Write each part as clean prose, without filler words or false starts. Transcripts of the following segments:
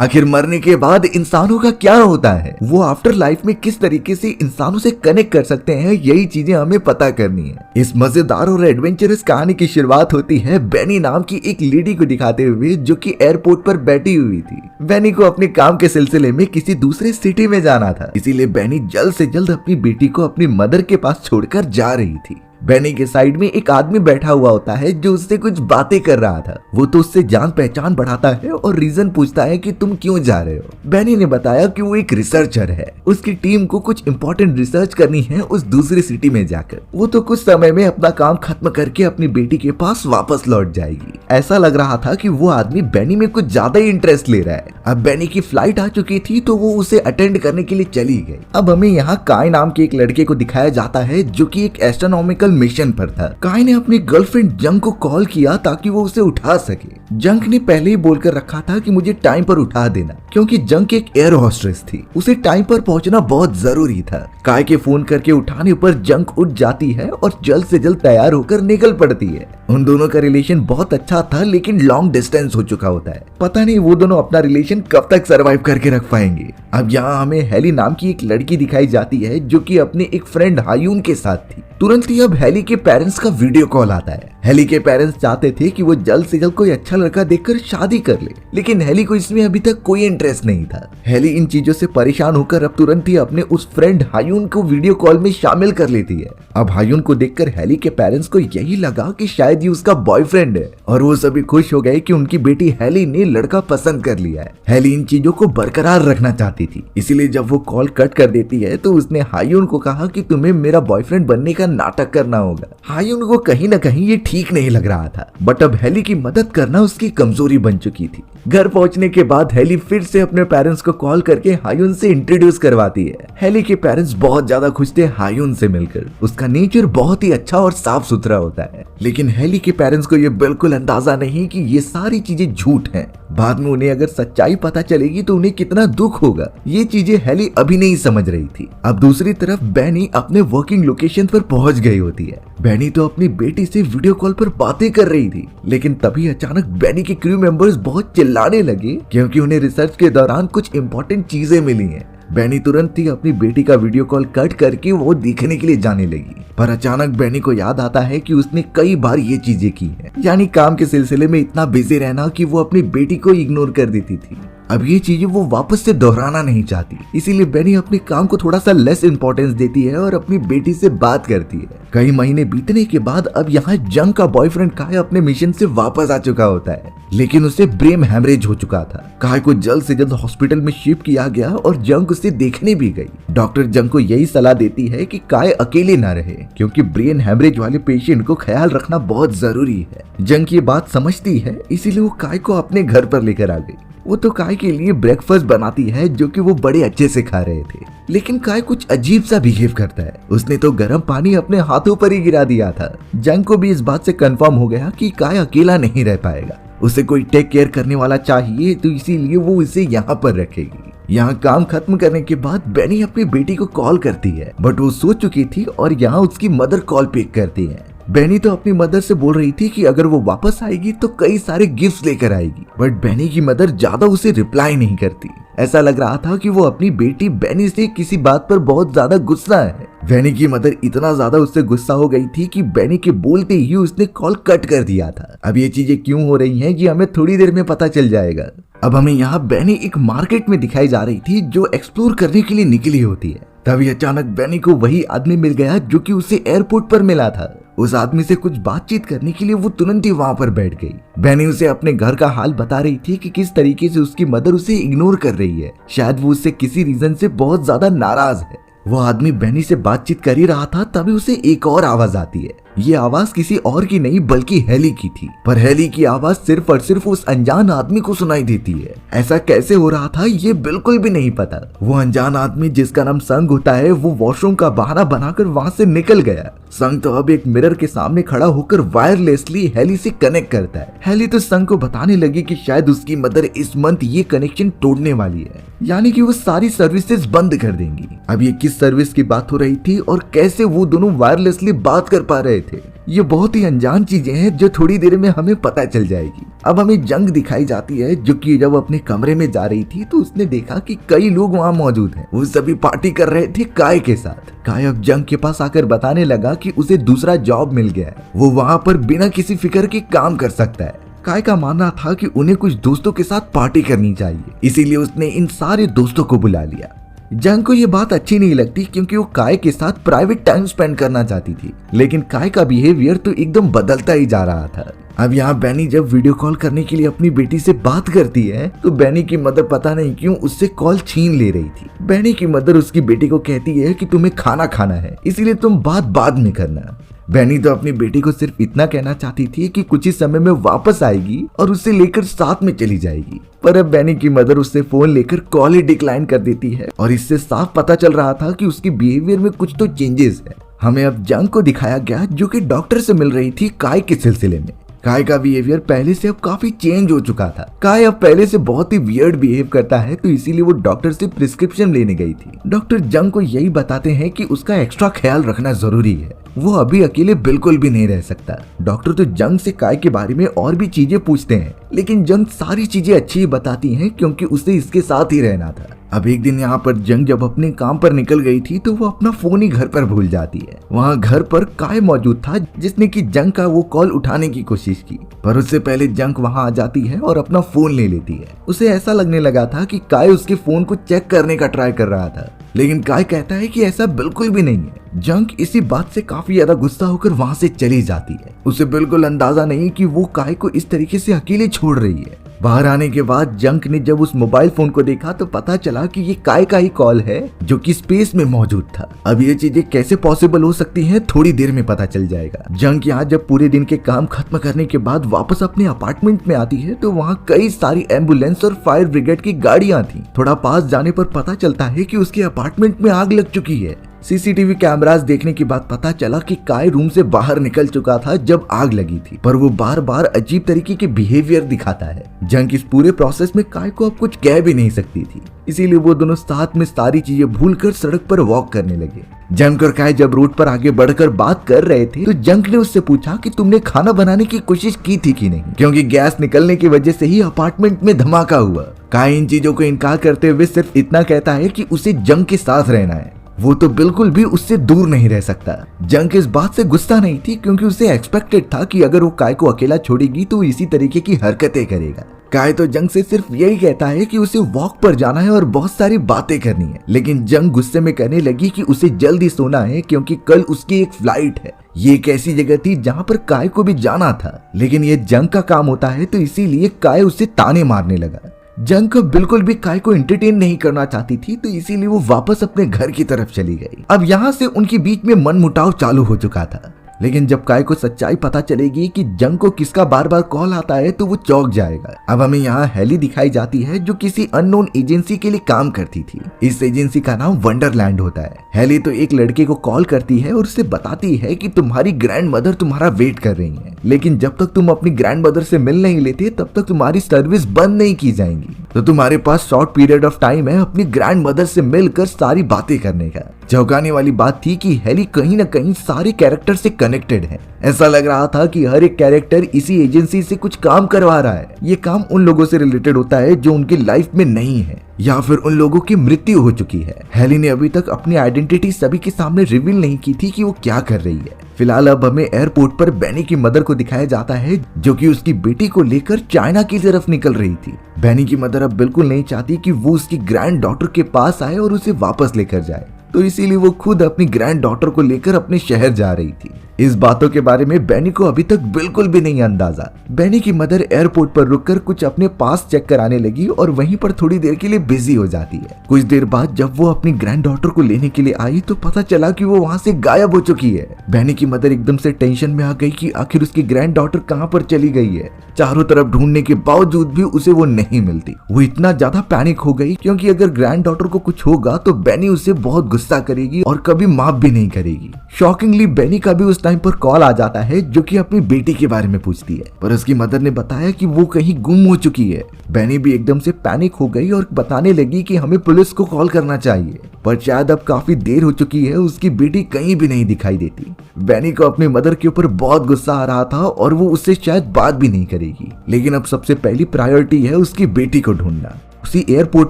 आखिर मरने के बाद इंसानों का क्या होता है, वो आफ्टर लाइफ में किस तरीके से इंसानों से कनेक्ट कर सकते हैं, यही चीजें हमें पता करनी है। इस मजेदार और एडवेंचरस कहानी की शुरुआत होती है बेनी नाम की एक लेडी को दिखाते हुए, जो कि एयरपोर्ट पर बैठी हुई थी। बेनी को अपने काम के सिलसिले में किसी दूसरे सिटी में जाना था, इसीलिए बेनी जल्द से जल्द अपनी बेटी को अपनी मदर के पास छोड़कर जा रही थी। बेनी के साइड में एक आदमी बैठा हुआ होता है जो उससे कुछ बातें कर रहा था। वो तो उससे जान पहचान बढ़ाता है और रीजन पूछता है कि तुम क्यों जा रहे हो। बेनी ने बताया कि वो एक रिसर्चर है, उसकी टीम को कुछ इंपॉर्टेंट रिसर्च करनी है उस दूसरी सिटी में जाकर। वो तो कुछ समय में अपना काम खत्म करके अपनी बेटी के पास वापस लौट जाएगी। ऐसा लग रहा था कि वो आदमी बेनी में कुछ ज्यादा ही इंटरेस्ट ले रहा है। अब बेनी की फ्लाइट आ चुकी थी तो वो उसे अटेंड करने के लिए चली गई। अब हमें यहाँ काय नाम के एक लड़के को दिखाया जाता है जो कि एक एस्ट्रोनॉमिकल मिशन पर था। काय ने अपनी गर्लफ्रेंड जंग को कॉल किया ताकि वो उसे उठा सके। जंग ने पहले ही बोलकर रखा था कि मुझे टाइम पर उठा देना, क्योंकि जंग एक एयर होस्टेस थी, उसे टाइम पर पहुंचना बहुत जरूरी था। काय के फोन करके उठाने पर जंग उठ जाती है और जल्द से जल्द तैयार होकर निकल पड़ती है। उन दोनों का रिलेशन बहुत अच्छा था, लेकिन लॉन्ग डिस्टेंस हो चुका होता है। पता नहीं वो दोनों अपना रिलेशन कब तक सरवाइव करके रख पाएंगे। अब यहाँ हमें हेली नाम की एक लड़की दिखाई जाती है जो कि अपने एक फ्रेंड हायून के साथ थी। तुरंत ही अब हेली के पेरेंट्स का वीडियो कॉल आता है। हेली के पेरेंट्स चाहते थे कि वो जल्द से जल्द कोई अच्छा लड़का देखकर शादी कर ले, लेकिन हेली को इसमें अभी तक कोई इंटरेस्ट नहीं था। हेली इन चीजों से परेशान होकर अब तुरंत ही अपने उस फ्रेंड हायून को वीडियो कॉल में शामिल कर लेती है। अब हायून को देखकर हेली के पेरेंट्स को यही लगा कि शायद ये उसका बॉयफ्रेंड है, और वो सभी खुश हो गए कि उनकी बेटी हेली ने लड़का पसंद कर लिया है। हेली इन चीजों को बरकरार रखना चाहती थी, इसीलिए जब वो कॉल कट कर देती है तो उसने हायून को कहा कि तुम्हें मेरा बॉयफ्रेंड बनने का नाटक करना होगा। हायून को कहीं ना कहीं ये ठीक नहीं लग रहा था, बट अब हेली की मदद करना उसकी कमजोरी बन चुकी थी। घर पहुंचने के बाद हेली फिर से अपने पेरेंट्स को कॉल करके हायून से इंट्रोड्यूस करवाती है। हेली के पेरेंट्स बहुत ज्यादा खुश थे हायून से मिलकर, उसका नेचर बहुत ही अच्छा और साफ सुथरा होता है। लेकिन हेली के पेरेंट्स को ये बिल्कुल अंदाजा नहीं कि ये सारी चीजें झूठ हैं। बाद में उन्हें अगर सच्चाई पता चलेगी तो उन्हें कितना दुख होगा, ये चीजें हेली अभी नहीं समझ रही थी। अब दूसरी तरफ बेनी अपने वर्किंग लोकेशन पर पहुंच गई होती है। बेनी तो अपनी बेटी से वीडियो कॉल पर बातें कर रही थी, लेकिन तभी अचानक बेनी के क्रू मेंबर्स बहुत चिल्लाने लगे क्योंकि उन्हें रिसर्च के दौरान कुछ इंपॉर्टेंट चीजें मिली हैं। बेनी तुरंत ही अपनी बेटी का वीडियो कॉल कट करके वो दिखने के लिए जाने लगी, पर अचानक बेनी को याद आता है कि उसने कई बार ये चीजें की हैं, यानी काम के सिलसिले में इतना बिजी रहना कि वो अपनी बेटी को इग्नोर कर देती थी। अब ये चीजें वो वापस से दोहराना नहीं चाहती, इसीलिए बेनी अपने काम को थोड़ा सा लेस इंपॉर्टेंस देती है और अपनी बेटी से बात करती है। कई महीने बीतने के बाद अब यहाँ जंग का बॉयफ्रेंड काय अपने मिशन से वापस आ चुका होता है, लेकिन उसे ब्रेन हैमरेज हो चुका था। काय को जल्द से जल्द हॉस्पिटल में शिफ्ट किया गया और जंग उसे देखने भी गई। डॉक्टर जंग को यही सलाह देती है कि काय अकेले न रहे, क्योंकि ब्रेन हैमरेज वाले पेशेंट को ख्याल रखना बहुत जरूरी है। जंग ये बात समझती है, इसीलिए वो काय को अपने घर पर लेकर आ गई। वो तो काय के लिए ब्रेकफास्ट बनाती है जो कि वो बड़े अच्छे से खा रहे थे, लेकिन काय कुछ अजीब सा बिहेव करता है। उसने तो गर्म पानी अपने हाथों पर ही गिरा दिया था। जंग को भी इस बात से कंफर्म हो गया कि काय अकेला नहीं रह पाएगा, उसे कोई टेक केयर करने वाला चाहिए, तो इसीलिए वो इसे यहाँ पर रखेगी। यहाँ काम खत्म करने के बाद बेनी अपनी बेटी को कॉल करती है, बट वो सो चुकी थी और यहाँ उसकी मदर कॉल पिक करती है। बेनी तो अपनी मदर से बोल रही थी कि अगर वो वापस आएगी तो कई सारे गिफ्ट्स लेकर आएगी, बट बेनी की मदर ज्यादा उसे रिप्लाई नहीं करती। ऐसा लग रहा था कि वो अपनी बेटी बेनी से किसी बात पर बहुत ज्यादा गुस्सा है। बेनी की मदर इतना ज्यादा उससे गुस्सा हो गई थी कि बेनी के बोलते ही उसने कॉल कट कर दिया था। अब ये चीजें क्यों हो रही हैं, ये हमें थोड़ी देर में पता चल जाएगा। अब हमें यहाँ बेनी एक मार्केट में दिखाई जा रही थी जो एक्सप्लोर करने के लिए निकली होती है। तभी अचानक बेनी को वही आदमी मिल गया जो कि उसे एयरपोर्ट पर मिला था। उस आदमी से कुछ बातचीत करने के लिए वो तुरंत ही वहां पर बैठ गई। बेनी उसे अपने घर का हाल बता रही थी कि किस तरीके से उसकी मदर उसे इग्नोर कर रही है, शायद वो उससे किसी रीजन से बहुत ज्यादा नाराज है। वो आदमी बेनी से बातचीत कर ही रहा था, तभी उसे एक और आवाज आती है। ये आवाज किसी और की नहीं बल्कि हेली की थी, पर हेली की आवाज सिर्फ और सिर्फ उस अनजान आदमी को सुनाई देती है। ऐसा कैसे हो रहा था ये बिल्कुल भी नहीं पता। वो अनजान आदमी जिसका नाम संग होता है, वो वॉशरूम का बहाना बनाकर वहां से निकल गया। संग तो अब एक मिरर के सामने खड़ा होकर वायरलेसली हेली से कनेक्ट करता है। हेली तो संग को बताने लगी कि शायद उसकी मदर इस मंथ ये कनेक्शन तोड़ने वाली है, यानी कि वो सारी सर्विसेज बंद कर देंगी। अब ये किस सर्विस की बात हो रही थी और कैसे वो दोनों वायरलेसली बात कर पा रहे थे, ये बहुत ही अनजान चीजें हैं जो थोड़ी देर में हमें पता चल जाएगी। अब हमें जंग दिखाई जाती है जो कि जब अपने कमरे में जा रही थी तो उसने देखा कि कई लोग वहाँ मौजूद हैं। वो सभी पार्टी कर रहे थे काय के साथ। काय अब जंग के पास आकर बताने लगा कि उसे दूसरा जॉब मिल गया है, वो वहाँ पर बिना किसी फिक्र के काम कर सकता है। काय का मानना था कि उन्हें कुछ दोस्तों के साथ पार्टी करनी चाहिए, इसीलिए उसने इन सारे दोस्तों को बुला लिया। जंग को ये बात अच्छी नहीं लगती क्योंकि वो काय के साथ प्राइवेट टाइम स्पेंड करना चाहती थी, लेकिन काय का बिहेवियर तो एकदम बदलता ही जा रहा था। अब यहाँ बेनी जब वीडियो कॉल करने के लिए अपनी बेटी से बात करती है तो बेनी की मदर पता नहीं क्यों उससे कॉल छीन ले रही थी। बेनी की मदर उसकी बेटी को कहती है कि तुम्हें खाना खाना है, इसीलिए तुम बात बाद में करना। बेनी तो अपनी बेटी को सिर्फ इतना कहना चाहती थी कि कुछ ही समय में वापस आएगी और उसे लेकर साथ में चली जाएगी, पर अब बेनी की मदर उससे फोन लेकर कॉल ही डिक्लाइन कर देती है और इससे साफ पता चल रहा था कि उसकी बिहेवियर में कुछ तो चेंजेस है। हमें अब जंग को दिखाया गया जो कि डॉक्टर से मिल रही थी काय के सिलसिले में। काय का बिहेवियर पहले से अब काफी चेंज हो चुका था। काय अब पहले से बहुत ही वियर्ड बिहेव करता है, तो इसीलिए वो डॉक्टर से प्रिस्क्रिप्शन लेने गई थी। डॉक्टर जंग को यही बताते हैं कि उसका एक्स्ट्रा ख्याल रखना जरूरी है, वो अभी अकेले बिल्कुल भी नहीं रह सकता। डॉक्टर तो जंग से काय के बारे में और भी चीजें पूछते हैं, लेकिन जंग सारी चीजें अच्छी ही बताती हैं क्योंकि उसे इसके साथ ही रहना था। अब एक दिन यहाँ पर जंग जब अपने काम पर निकल गई थी तो वो अपना फोन ही घर पर भूल जाती है। वहाँ घर पर काय मौजूद था जिसने कि जंग का वो कॉल उठाने की कोशिश की, पर उससे पहले जंग वहाँ आ जाती है और अपना फोन ले लेती है। उसे ऐसा लगने लगा था कि काय उसके फोन को चेक करने का ट्राई कर रहा था, लेकिन काय कहता है कि ऐसा बिल्कुल भी नहीं है। जंग इसी बात से काफी ज्यादा गुस्सा होकर वहाँ से चली जाती है। उसे बिल्कुल अंदाजा नहीं कि वो काय को इस तरीके से अकेले छोड़ रही है। बाहर आने के बाद जंग ने जब उस मोबाइल फोन को देखा तो पता चला कि ये काय का ही कॉल है जो कि स्पेस में मौजूद था। अब ये चीजें कैसे पॉसिबल हो सकती हैं थोड़ी देर में पता चल जाएगा। जंग यहाँ जब पूरे दिन के काम खत्म करने के बाद वापस अपने अपार्टमेंट में आती है तो वहाँ कई सारी एम्बुलेंस और फायर ब्रिगेड की गाड़ियां थी। थोड़ा पास जाने पर पता चलता है कि उसके अपार्टमेंट में आग लग चुकी है। सीसीटीवी कैमरास देखने के बाद पता चला कि काय रूम से बाहर निकल चुका था जब आग लगी थी, पर वो बार बार अजीब तरीके के बिहेवियर दिखाता है। जंग इस पूरे प्रोसेस में काय को अब कुछ कह भी नहीं सकती थी, इसीलिए वो दोनों साथ में सारी चीजें भूलकर सड़क पर वॉक करने लगे। जंग और काय जब रोड पर आगे बढ़कर बात कर रहे थे तो जंग ने उससे पूछा कि तुमने खाना बनाने की कोशिश की थी कि नहीं, क्योंकि गैस निकलने की वजह से ही अपार्टमेंट में धमाका हुआ। काय इन चीजों को इनकार करते हुए सिर्फ इतना कहता है कि उसे जंग के साथ रहना है, वो तो बिल्कुल भी उससे दूर नहीं रह सकता। जंग इस बात से गुस्सा नहीं थी क्योंकि उसे एक्सपेक्टेड था कि अगर वो काय को अकेला छोड़ेगी तो इसी तरीके की हरकतें करेगा। काय तो जंग से सिर्फ यही कहता है कि उसे वॉक पर जाना है और बहुत सारी बातें करनी है, लेकिन जंग गुस्से में कहने लगी कि उसे जल्दी सोना है क्योंकि कल उसकी एक फ्लाइट है। ये एक ऐसी जगह थी जहाँ पर काय को भी जाना था, लेकिन ये जंग का काम होता है तो इसीलिए काय उसे ताने मारने लगा। जंग को बिल्कुल भी काय को एंटरटेन नहीं करना चाहती थी, तो इसीलिए वो वापस अपने घर की तरफ चली गई। अब यहाँ से उनके बीच में मनमुटाव चालू हो चुका था, लेकिन जब काय को सच्चाई पता चलेगी कि जंग को किसका बार बार कॉल आता है तो वो चौंक जाएगा। अब हमें यहाँ हेली दिखाई जाती है जो किसी अननोन एजेंसी के लिए काम करती थी। इस एजेंसी का नाम वंडरलैंड होता है। हेली तो एक लड़के को कॉल करती है और उसे बताती है कि तुम्हारी ग्रैंड मदर तुम्हारा वेट कर रही है, लेकिन जब तक तुम अपनी ग्रैंड मदर से मिल नहीं लेते तब तक तुम्हारी सर्विस बंद नहीं की जाएंगी। तो तुम्हारे पास शॉर्ट पीरियड ऑफ टाइम है अपनी ग्रैंड मदर से मिलकर सारी बातें करने का। चौंकाने वाली बात थी कि हेली कहीं न कहीं सारे कैरेक्टर से कनेक्टेड है। ऐसा लग रहा था कि हर एक कैरेक्टर इसी एजेंसी से कुछ काम करवा रहा है। ये काम उन लोगों से रिलेटेड होता है जो उनकी लाइफ में नहीं है या फिर उन लोगों की मृत्यु हो चुकी है। हेली ने अभी तक अपनी आइडेंटिटी सभी के सामने रिवील नहीं की थी कि वो क्या कर रही है। फिलहाल अब हमें एयरपोर्ट पर बेनी की मदर को दिखाया जाता है जो कि उसकी बेटी को लेकर चाइना की तरफ निकल रही थी। बेनी की मदर अब बिल्कुल नहीं चाहती कि वो उसकी ग्रैंड डॉटर के पास आए और उसे वापस लेकर जाए, तो इसीलिए वो खुद अपनी ग्रैंड डॉटर को लेकर अपने शहर जा रही थी। इस बातों के बारे में बेनी को अभी तक बिल्कुल भी नहीं अंदाजा। बेनी की मदर एयरपोर्ट पर रुककर कुछ अपने पास चेक कराने लगी और वहीं पर थोड़ी देर के लिए बिजी हो जाती है। कुछ देर बाद जब वो अपनी ग्रैंड डॉटर को लेने के लिए आई तो पता चला कि वो वहाँ से गायब हो चुकी है। बेनी की मदर एकदम से टेंशन में आ गई कि आखिर उसकी ग्रैंड डॉटर कहाँ पर चली गई है। चारों तरफ ढूंढने के बावजूद भी उसे वो नहीं मिलती। वो इतना ज्यादा पैनिक हो गई क्योंकि अगर ग्रैंड डॉटर को कुछ होगा तो बेनी उसे बहुत गुस्सा करेगी और कभी माफ भी नहीं करेगी। शॉकिंगली बेनी का भी उस टाइम पर कॉल आ जाता है जो कि अपनी बेटी के बारे में पूछती है, पर उसकी मदर ने बताया कि वो कहीं गुम हो चुकी है। बेनी भी एकदम से पैनिक हो गई और बताने लगी कि हमें पुलिस को कॉल करना चाहिए, पर शायद अब काफी देर हो चुकी है, उसकी बेटी कहीं भी नहीं दिखाई देती। बेनी को अपनी मदर के ऊपर बहुत गुस्सा आ रहा था और वो उससे शायद बात भी नहीं करेगी, लेकिन अब सबसे पहली प्रायोरिटी है उसकी बेटी को ढूंढना। उसी एयरपोर्ट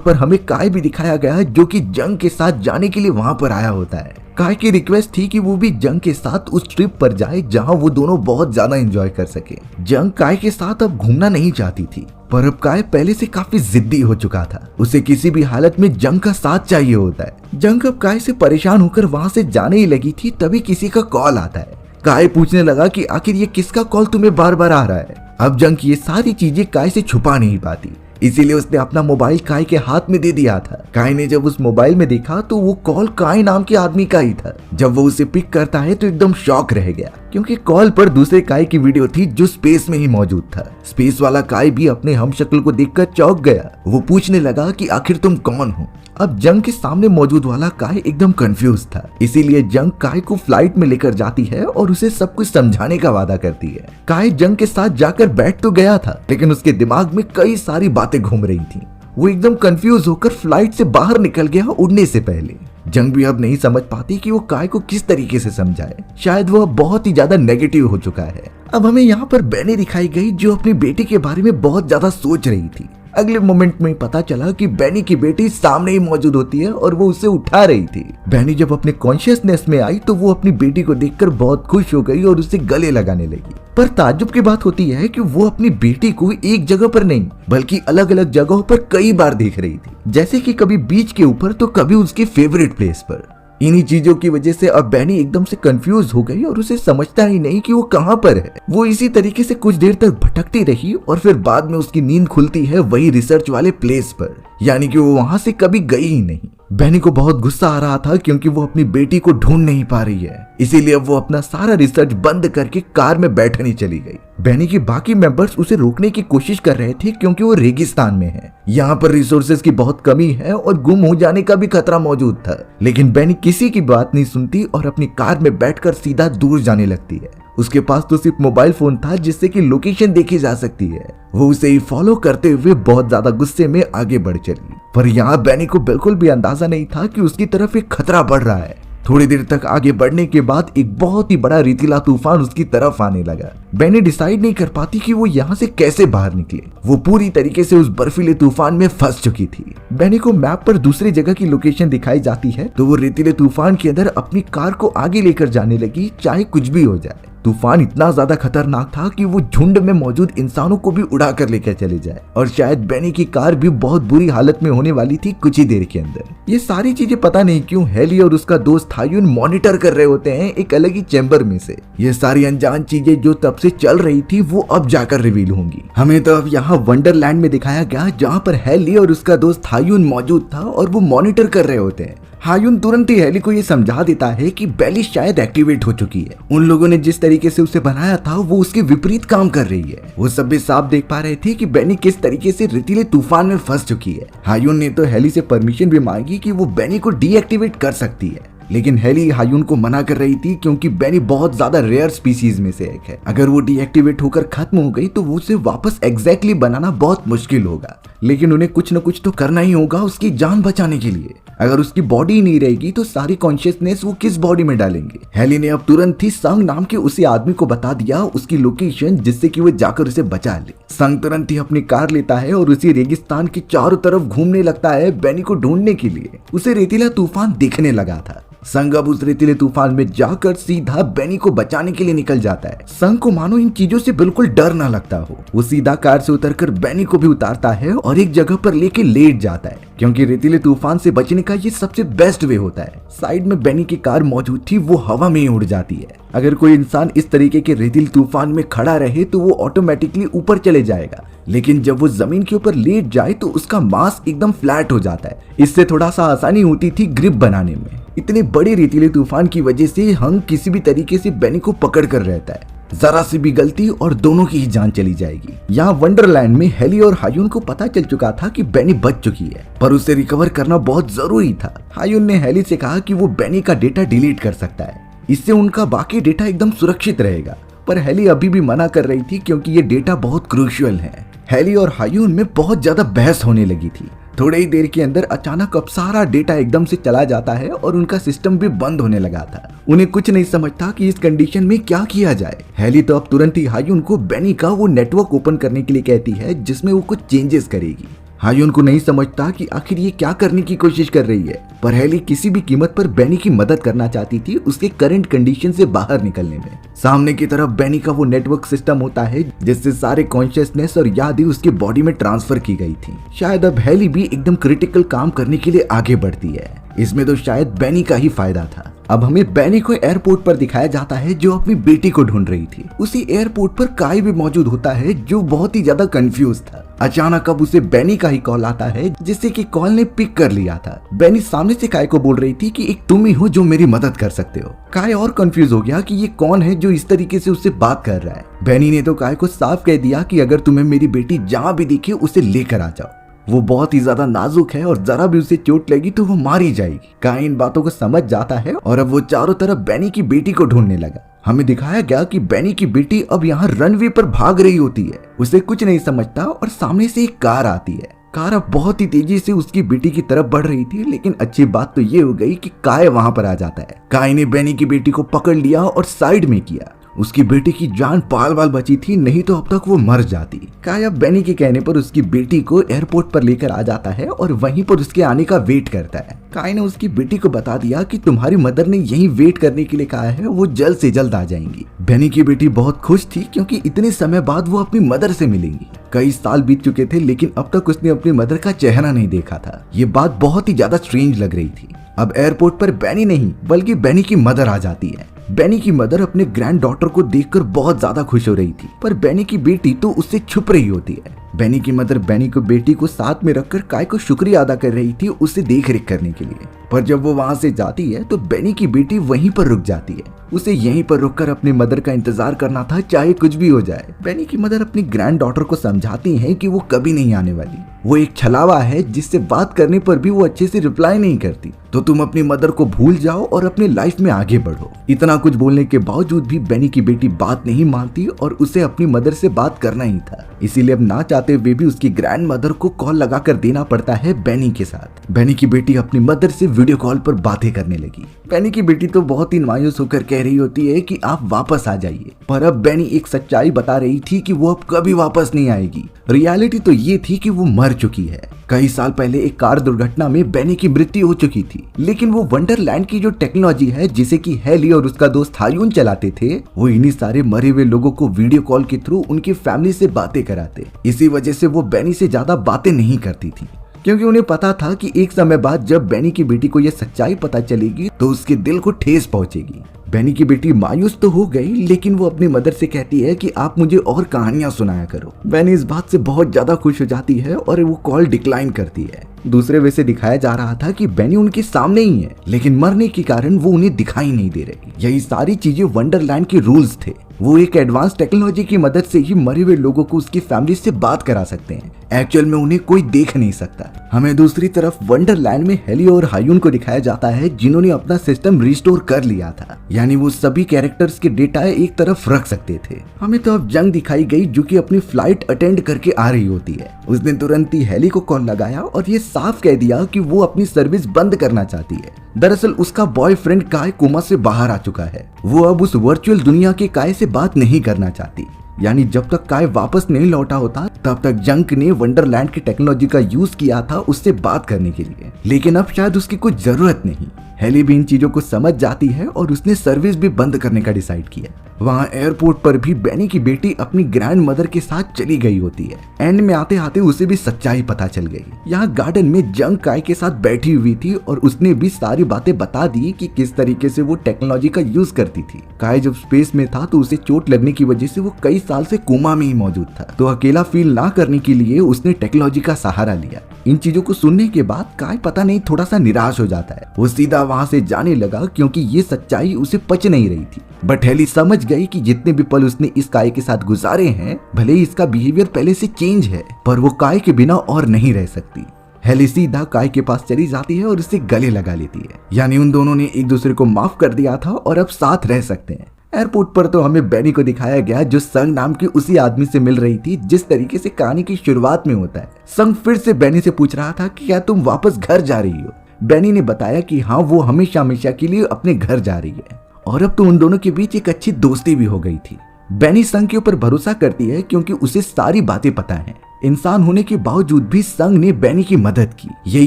पर हमें काय भी दिखाया गया है जो कि जंग के साथ जाने के लिए वहां पर आया होता है। काय की रिक्वेस्ट थी कि वो भी जंग के साथ उस ट्रिप पर जाए जहां वो दोनों बहुत ज्यादा एंजॉय कर सके। जंग काय के साथ अब घूमना नहीं चाहती थी, पर अब काय पहले से काफी जिद्दी हो चुका था। उसे किसी भी हालत में जंग का साथ चाहिए होता है। जंग अब काय से परेशान होकर वहां से जाने ही लगी थी, तभी किसी का कॉल आता है। काय पूछने लगा कि आखिर ये किसका कॉल तुम्हें बार बार आ रहा है। अब जंग ये सारी चीजें काय से छुपा नहीं पाती, इसीलिए उसने अपना मोबाइल काय के हाथ में दे दिया था। काय ने जब उस मोबाइल में देखा तो वो कॉल काय नाम के आदमी का ही था। जब वो उसे पिक करता है तो एकदम शॉक रह गया, क्योंकि कॉल पर दूसरे काय की वीडियो थी जो स्पेस में ही मौजूद था। स्पेस वाला काय भी अपने हमशक्ल को देखकर चौंक गया। वो पूछने लगा कि आखिर तुम कौन हो। अब जंग के सामने मौजूद वाला काय एकदम कंफ्यूज था, इसीलिए जंग काय को फ्लाइट में लेकर जाती है और उसे सब कुछ समझाने का वादा करती है। काय जंग के साथ जाकर बैठ तो गया था, लेकिन उसके दिमाग में कई सारी बातें घूम रही थी। वो एकदम कंफ्यूज होकर फ्लाइट से बाहर निकल गया उड़ने से पहले। जंग भी अब नहीं समझ पाती कि वो काय को किस तरीके से समझाए, शायद वो बहुत ही ज्यादा नेगेटिव हो चुका है। अब हमें यहाँ पर बेनी दिखाई गई जो अपनी बेटी के बारे में बहुत ज्यादा सोच रही थी। अगले मोमेंट में पता चला कि बेनी की बेटी सामने ही मौजूद होती है और वो उसे उठा रही थी। बेनी जब अपने कॉन्शियसनेस में आई तो वो अपनी बेटी को देखकर बहुत खुश हो गई और उसे गले लगाने लगी। पर ताज्जुब की बात होती है कि वो अपनी बेटी को एक जगह पर नहीं बल्कि अलग अलग जगहों पर कई बार देख रही थी, जैसे कि कभी बीच के ऊपर तो कभी उसके फेवरेट प्लेस पर। इन्हीं चीजों की वजह से अब बेनी एकदम से कंफ्यूज हो गई और उसे समझता ही नहीं कि वो कहां पर है। वो इसी तरीके से कुछ देर तक भटकती रही और फिर बाद में उसकी नींद खुलती है वही रिसर्च वाले प्लेस पर, यानी कि वो वहां से कभी गई ही नहीं। बेनी को बहुत गुस्सा आ रहा था क्योंकि वो अपनी बेटी को ढूंढ नहीं पा रही है, इसीलिए अब वो अपना सारा रिसर्च बंद करके कार में बैठने चली गई। बेनी के बाकी मेंबर्स उसे रोकने की कोशिश कर रहे थे क्योंकि वो रेगिस्तान में है, यहाँ पर रिसोर्सेज की बहुत कमी है और गुम हो जाने का भी खतरा मौजूद था। लेकिन बेनी किसी की बात नहीं सुनती और अपनी कार में बैठकर सीधा दूर जाने लगती है। उसके पास तो सिर्फ मोबाइल फोन था जिससे कि लोकेशन देखी जा सकती है। वो उसे ही फॉलो करते हुए बहुत ज्यादा गुस्से में आगे बढ़ चली, पर यहाँ बेनी को बिल्कुल भी अंदाजा नहीं था कि उसकी तरफ एक खतरा बढ़ रहा है। थोड़ी देर तक आगे बढ़ने के बाद एक बहुत ही बड़ा रेतीला तूफान उसकी तरफ आने लगा। बेनी डिसाइड नहीं कर पाती कि वो यहाँ से कैसे बाहर निकले। वो पूरी तरीके से उस बर्फीले तूफान में फंस चुकी थी। बेनी को मैप पर दूसरी जगह की लोकेशन दिखाई जाती है तो वो रेतीले तूफान के अंदर अपनी कार को आगे लेकर जाने लगी, चाहे कुछ भी हो जाए। तूफान इतना ज्यादा खतरनाक था कि वो झुंड में मौजूद इंसानों को भी उड़ा कर लेकर चले जाए और शायद बेनी की कार भी बहुत बुरी हालत में होने वाली थी कुछ ही देर के अंदर। ये सारी चीजें पता नहीं क्यों हेली और उसका दोस्त थायुन मॉनिटर कर रहे होते हैं एक अलग ही चैम्बर में से। ये सारी अनजान चीजें जो तब से चल रही थी वो अब जाकर रिवील होंगी। हमें तो अब यहाँ वंडरलैंड में दिखाया गया जहाँ पर हेली और उसका दोस्त थायुन मौजूद था और वो मॉनिटर कर रहे होते हैं। हायुन तुरंत ही हेली को ये समझा देता है कि बेली शायद एक्टिवेट हो चुकी है। उन लोगों ने जिस तरीके से उसे बनाया था वो उसके विपरीत काम कर रही है। वो सब भी साफ देख पा रहे थे कि बेनी किस तरीके से रेतीले तूफान में फंस चुकी है। हायुन ने तो हेली से परमिशन भी मांगी कि वो बेनी को डीएक्टिवेट कर सकती है, लेकिन हेली हायुन को मना कर रही थी क्योंकि बेनी बहुत ज्यादा रेयर स्पीसीज में से एक है। अगर वो डीएक्टिवेट होकर खत्म हो गई तो वो उसे वापस एग्जैक्टली बनाना बहुत मुश्किल होगा, लेकिन उन्हें कुछ न कुछ तो करना ही होगा उसकी जान बचाने के लिए। अगर उसकी बॉडी नहीं रहेगी तो सारी कॉन्शियसनेस वो किस बॉडी में डालेंगे। हेली ने अब तुरंत ही संग नाम के उसी आदमी को बता दिया उसकी लोकेशन, जिससे कि वो जाकर उसे बचा ले। संग तुरंत ही अपनी कार लेता है और उसी रेगिस्तान के चारों तरफ घूमने लगता है बेनी को ढूंढने के लिए। उसे रेतीला तूफान दिखने लगा था। संग अब उस रेतीले तूफान में जाकर सीधा बेनी को बचाने के लिए निकल जाता है। संग को मानो इन चीजों से बिल्कुल डर ना लगता हो। वो सीधा कार से उतरकर बेनी को भी उतारता है और एक जगह पर लेके लेट जाता है, क्योंकि रेतीले तूफान से बचने का ये सबसे बेस्ट वे होता है। साइड में बेनी की कार मौजूद थी, वो हवा में ही उड़ जाती है। अगर कोई इंसान इस तरीके के रेतीले तूफान में खड़ा रहे तो वो ऑटोमेटिकली ऊपर चले जाएगा, लेकिन जब वो जमीन के ऊपर लेट जाए तो उसका मास एकदम फ्लैट हो जाता है। इससे थोड़ा सा आसानी होती थी ग्रिप बनाने में। इतने बड़े रेतीले तूफान की वजह से हंग किसी भी तरीके से बेनी को पकड़ कर रहता है। जरा सी भी गलती और दोनों की ही जान चली जाएगी। यहाँ वंडरलैंड में हेली और हायुन को पता चल चुका था कि बेनी बच चुकी है, पर उसे रिकवर करना बहुत जरूरी था। हायुन ने हेली से कहा कि वो बेनी का डेटा डिलीट कर सकता है, इससे उनका बाकी डेटा एकदम सुरक्षित रहेगा, पर हेली अभी भी मना कर रही थी क्योंकि ये डेटा बहुत क्रूशियल है। हेली और हायुन में बहुत ज्यादा बहस होने लगी थी। थोड़ी ही देर के अंदर अचानक अब सारा डेटा एकदम से चला जाता है और उनका सिस्टम भी बंद होने लगा था। उन्हें कुछ नहीं समझता कि इस कंडीशन में क्या किया जाए। हेली तो अब तुरंत ही हायुन को बेनी का वो नेटवर्क ओपन करने के लिए कहती है जिसमें वो कुछ चेंजेस करेगी। हायुन को नहीं समझता कि आखिर ये क्या करने की कोशिश कर रही है, पर हेली किसी भी कीमत पर बेनी की मदद करना चाहती थी उसके करंट कंडीशन से बाहर निकलने में। सामने की तरफ बेनी का वो नेटवर्क सिस्टम होता है जिससे सारे कॉन्शियसनेस और यादें उसके बॉडी में ट्रांसफर की गई थी। शायद अब हेली भी एकदम क्रिटिकल काम करने के लिए आगे बढ़ती है। इसमें तो शायद बेनी का ही फायदा था। अब हमें बेनी को एयरपोर्ट पर दिखाया जाता है जो अपनी बेटी को ढूंढ रही थी। उसी एयरपोर्ट पर काई भी मौजूद होता है जो बहुत ही ज्यादा कंफ्यूज था। अचानक अब उसे बेनी का ही कॉल आता है जिससे कि कॉल ने पिक कर लिया था। बेनी सामने से काय को बोल रही थी कि एक तुम ही हो जो मेरी मदद कर सकते हो। काय और कंफ्यूज हो गया कि ये कौन है जो इस तरीके से उससे बात कर रहा है। बेनी ने तो काय को साफ कह दिया कि अगर तुम्हें मेरी बेटी जहाँ भी दिखे उसे लेकर आ जाओ, वो बहुत ही ज्यादा नाजुक है और जरा भी उसे चोट लगी तो वो मारी जाएगी। काय इन बातों को समझ जाता है और अब वो चारों तरफ बेनी की बेटी को ढूंढने लगा। हमें दिखाया गया कि बेनी की बेटी अब यहाँ रनवे पर भाग रही होती है। उसे कुछ नहीं समझता और सामने से एक कार आती है। कार अब बहुत ही तेजी से उसकी बेटी की तरफ बढ़ रही थी, लेकिन अच्छी बात तो ये हो गई कि काय वहां पर आ जाता है। काय ने बेनी की बेटी को पकड़ लिया और साइड में किया। उसकी बेटी की जान पाल बाल बची थी, नहीं तो अब तक वो मर जाती। काय अब बेनी के कहने पर उसकी बेटी को एयरपोर्ट पर लेकर आ जाता है और वहीं पर उसके आने का वेट करता है। काय ने उसकी बेटी को बता दिया कि तुम्हारी मदर ने यहीं वेट करने के लिए कहा है, वो जल्द से जल्द आ जाएंगी। बेनी की बेटी बहुत खुश थी क्योंकि इतने समय बाद वो अपनी मदर से मिलेंगी। कई साल बीत चुके थे लेकिन अब तक उसने अपनी मदर का चेहरा नहीं देखा था। ये बात बहुत ही ज्यादा स्ट्रेंज लग रही थी। अब एयरपोर्ट पर बेनी नहीं बल्कि बेनी की मदर आ जाती है। बेनी की मदर अपने ग्रैंड डॉटर को देखकर बहुत ज्यादा खुश हो रही थी, पर बेनी की बेटी तो उससे छुप रही होती है। बेनी की मदर बेनी को बेटी को साथ में रखकर काय को शुक्रिया अदा कर रही थी उसे देख रेख करने के लिए, पर जब वो वहां से जाती है तो बेनी की बेटी वहीं पर रुक जाती है। उसे यहीं पर रुककर अपनी मदर का इंतजार करना था, चाहे कुछ भी हो जाए। बेनी की मदर अपनी ग्रैंड डॉटर को समझाती हैं कि वो कभी नहीं आने वाली, वो एक छलावा है जिससे बात करने पर भी वो अच्छे से रिप्लाई नहीं करती, तो तुम अपनी मदर को भूल जाओ और अपनी लाइफ में आगे बढ़ो। इतना कुछ बोलने के बावजूद भी बेनी की बेटी बात नहीं मानती और उसे अपनी मदर से बात करना ही था। इसीलिए अब ना चाहते हुए भी उसकी ग्रैंड मदर को कॉल लगाकर देना पड़ता है बेनी के साथ। बेनी की बेटी अपनी मदर से वीडियो कॉल पर बातें करने लगी। बेनी की बेटी तो बहुत ही मायूस होकर कह रही होती है कि आप वापस आ जाइए, पर अब बेनी एक सच्चाई बता रही थी कि वो अब कभी वापस नहीं आएगी। रियलिटी तो ये थी कि वो मर चुकी है। कई साल पहले एक कार दुर्घटना में बेनी की मृत्यु हो चुकी थी, लेकिन वो वंडरलैंड की जो टेक्नोलॉजी है जिसे कि हेली और उसका दोस्त हायुन चलाते थे, वो इन्हीं सारे मरे हुए लोगों को वीडियो कॉल के थ्रू उनकी फैमिली से बातें कराते। इसी वजह से वो बेनी से ज्यादा बातें नहीं करती थी, क्योंकि उन्हें पता था कि एक समय बाद जब बेनी की बेटी को यह सच्चाई पता चलेगी तो उसके दिल को ठेस पहुंचेगी। बेनी की बेटी मायूस तो हो गई, लेकिन वो अपनी मदर से कहती है कि आप मुझे और कहानियां सुनाया करो। बेनी इस बात से बहुत ज्यादा खुश हो जाती है और वो कॉल डिक्लाइन करती है। दूसरे वे से दिखाया जा रहा था कि बेनी उनके सामने ही है, लेकिन मरने के कारण वो उन्हें दिखाई नहीं दे रही। यही सारी चीजें वंडरलैंड के रूल्स थे। वो एक एडवांस टेक्नोलॉजी की मदद से ही मरे हुए लोगों को उसकी फैमिली से बात करा सकते हैं। एक्चुअल में उन्हें कोई देख नहीं सकता। हमें दूसरी तरफ वंडरलैंड में हेली और हायुन को दिखाया जाता है जिन्होंने अपना सिस्टम रिस्टोर कर लिया था, यानी वो सभी कैरेक्टर्स के डेटा एक तरफ रख सकते थे। हमें तो अब जंग दिखाई गई जो कि अपनी फ्लाइट अटेंड करके आ रही होती है। उसने तुरंत ही हेली को कॉल लगाया और ये साफ कह दिया कि वो अपनी सर्विस बंद करना चाहती है। दरअसल उसका बॉयफ्रेंड काय कोमा से बाहर आ चुका है। वो अब उस वर्चुअल दुनिया के काय से बात नहीं करना चाहती, यानी जब तक काय वापस नहीं लौटा होता तब तक जंक ने वंडरलैंड की टेक्नोलॉजी का यूज किया था उससे बात करने के लिए, लेकिन अब शायद उसकी कुछ जरूरत नहीं। हेली भी इन चीजों को समझ जाती है और उसने सर्विस भी बंद करने का डिसाइड किया। वहाँ एयरपोर्ट पर भी बेनी की बेटी अपनी ग्रैंड मदर के साथ चली गई होती है। एंड में आते आते उसे भी सच्चाई पता चल गई। यहाँ गार्डन में जंग काय के साथ बैठी हुई थी और उसने भी सारी बातें बता दी कि किस तरीके से वो टेक्नोलॉजी का यूज करती थी। काय जब स्पेस में था तो उसे चोट लगने की वजह से वो कई साल से कोमा में ही मौजूद था, तो अकेला फील ना करने के लिए उसने टेक्नोलॉजी का सहारा लिया। इन चीजों को सुनने के बाद काय पता नहीं थोड़ा सा निराश हो जाता है। वो सीधा वहां से जाने लगा क्योंकि ये सच्चाई उसे पच नहीं रही थी। बट हेली समझ गई कि जितने भी पल उसने इस काय के साथ गुजारे हैं, भले ही इसका बिहेवियर पहले से चेंज है, पर वो काय के बिना और नहीं रह सकती। हेली सीधा काय के पास चली जाती है और उससे गले लगा लेती है, यानी उन दोनों ने एक दूसरे को माफ कर दिया था और अब साथ रह सकते हैं। एयरपोर्ट पर तो हमें बेनी को दिखाया गया जो संग नाम के उसी आदमी से मिल रही थी जिस तरीके से कहानी की शुरुआत में होता है। संग फिर से बेनी से पूछ रहा था कि क्या तुम वापस घर जा रही हो। बेनी ने बताया कि हाँ, वो हमेशा हमेशा के लिए अपने घर जा रही है और अब तो उन दोनों के बीच एक अच्छी दोस्ती भी हो गई थी। बेनी संग के ऊपर भरोसा करती है क्योंकि उसे सारी बातें पता है। इंसान होने के बावजूद भी संग ने बेनी की मदद की। यही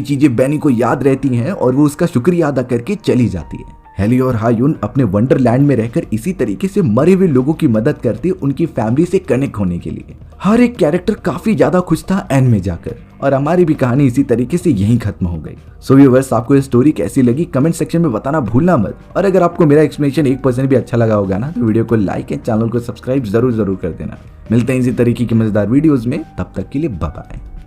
चीजें बेनी को याद रहती हैं और वो उसका शुक्रिया अदा करके चली जाती है। हेली और हायुन अपने वंडरलैंड में रहकर इसी तरीके से मरे हुए लोगों की मदद करते उनकी फैमिली से कनेक्ट होने के लिए। हर एक कैरेक्टर काफी ज्यादा खुश था एंड में जाकर, और हमारी भी कहानी इसी तरीके से यहीं खत्म हो गई। सो व्यूअर्स, आपको ये स्टोरी कैसी लगी कमेंट सेक्शन में बताना भूलना मत। और अगर आपको मेरा एक्सप्लेनेशन 1% भी अच्छा लगा होगा ना, तो वीडियो को लाइक एंड चैनल को सब्सक्राइब जरूर कर देना। मिलते हैं इसी तरीके की मजेदार वीडियोस में, तब तक के लिए बाय बाय।